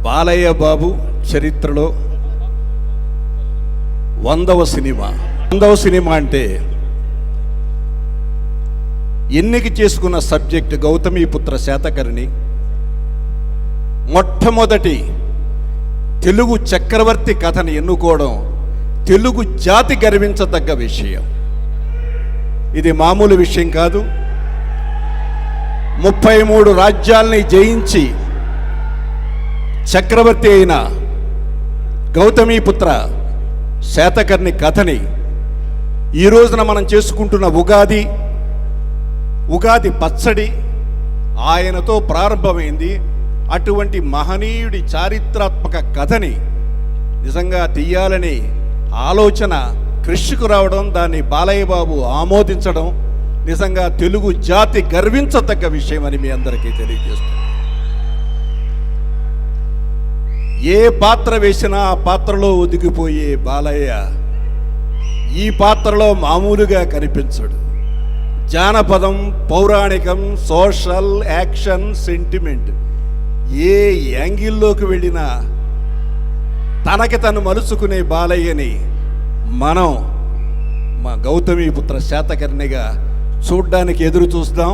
బాలయ్య బాబు చరిత్రలో 100వ cinema. 100వ cinema అంటే ఎన్నిక చేసుకున్న సబ్జెక్ట్ గౌతమీపుత్ర శాతకర్ణి. మొట్టమొదటి తెలుగు చక్రవర్తి కథని ఎన్నుకోవడం తెలుగు జాతి గర్వించదగ్గ విషయం. ఇది మామూలు విషయం కాదు. 33 రాజ్యాల్ని జయించి చక్రవర్తి అయిన గౌతమీపుత్ర శాతకర్ణి కథని ఈ రోజున మనం చేసుకుంటున్న ఉగాది పచ్చడి ఆయనతో ప్రారంభమైంది. అటువంటి మహనీయుడి చారిత్రాత్మక కథని నిజంగా తీయాలని ఆలోచన కృషికు రావడం, దాన్ని బాలయ్య బాబు ఆమోదించడం నిజంగా తెలుగు జాతి గర్వించదగ్గ విషయం అని మీ అందరికీ తెలియజేస్తుంది. ఏ పాత్ర వేసినా ఆ పాత్రలో ఒదిగిపోయే బాలయ్య ఈ పాత్రలో మామూలుగా కనిపించడు. జానపదం, పౌరాణికం, సోషల్, యాక్షన్, సెంటిమెంట్ ఏ యాంగిల్లోకి వెళ్ళినా తనకి తను మలుచుకునే బాలయ్యని మనం మా గౌతమీపుత్ర శాతకర్ణిగా చూడ్డానికి ఎదురు చూస్తాం.